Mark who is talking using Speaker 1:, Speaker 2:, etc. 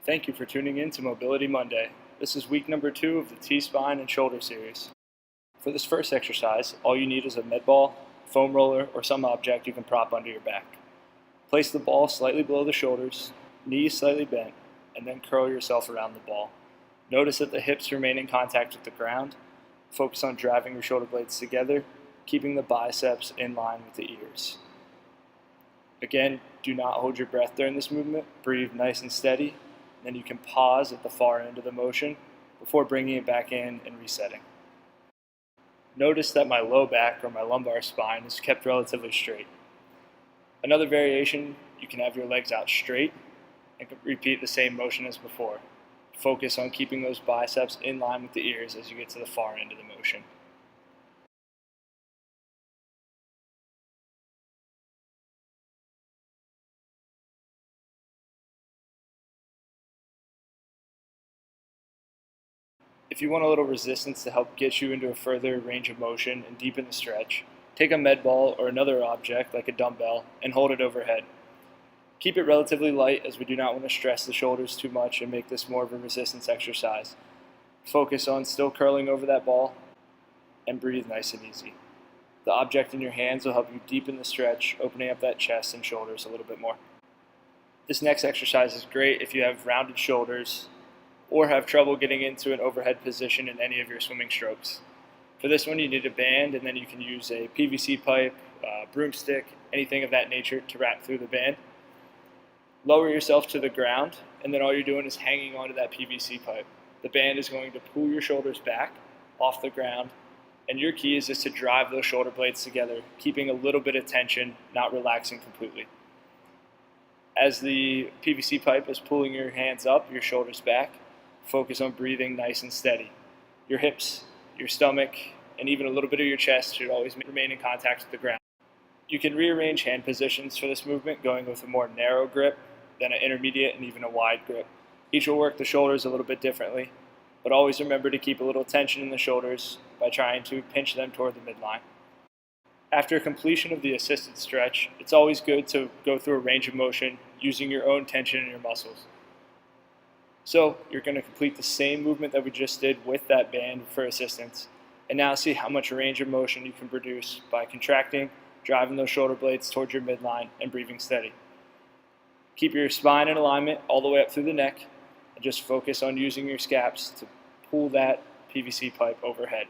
Speaker 1: Thank you for tuning in to Mobility Monday. This is week number 2 of the T-spine and shoulder series. For this first exercise, all you need is a med ball, foam roller, or some object you can prop under your back. Place the ball slightly below the shoulders, knees slightly bent, and then curl yourself around the ball. Notice that the hips remain in contact with the ground. Focus on driving your shoulder blades together, keeping the biceps in line with the ears. Again, do not hold your breath during this movement. Breathe nice and steady. Then you can pause at the far end of the motion before bringing it back in and resetting. Notice that my low back or my lumbar spine is kept relatively straight. Another variation, you can have your legs out straight and repeat the same motion as before. Focus on keeping those biceps in line with the ears as you get to the far end of the motion. If you want a little resistance to help get you into a further range of motion and deepen the stretch, take a med ball or another object like a dumbbell and hold it overhead. Keep it relatively light as we do not want to stress the shoulders too much and make this more of a resistance exercise. Focus on still curling over that ball and breathe nice and easy. The object in your hands will help you deepen the stretch, opening up that chest and shoulders a little bit more. This next exercise is great if you have rounded shoulders or have trouble getting into an overhead position in any of your swimming strokes. For this one, you need a band, and then you can use a PVC pipe, broomstick, anything of that nature to wrap through the band. Lower yourself to the ground, and then all you're doing is hanging onto that PVC pipe. The band is going to pull your shoulders back off the ground, and your key is just to drive those shoulder blades together, keeping a little bit of tension, not relaxing completely. As the PVC pipe is pulling your hands up, your shoulders back, focus on breathing nice and steady. Your hips, your stomach, and even a little bit of your chest should always remain in contact with the ground. You can rearrange hand positions for this movement, going with a more narrow grip, then an intermediate, and even a wide grip. Each will work the shoulders a little bit differently, but always remember to keep a little tension in the shoulders by trying to pinch them toward the midline. After completion of the assisted stretch, it's always good to go through a range of motion using your own tension in your muscles. So you're going to complete the same movement that we just did with that band for assistance, and now see how much range of motion you can produce by contracting, driving those shoulder blades towards your midline, and breathing steady. Keep your spine in alignment all the way up through the neck, and just focus on using your scaps to pull that PVC pipe overhead.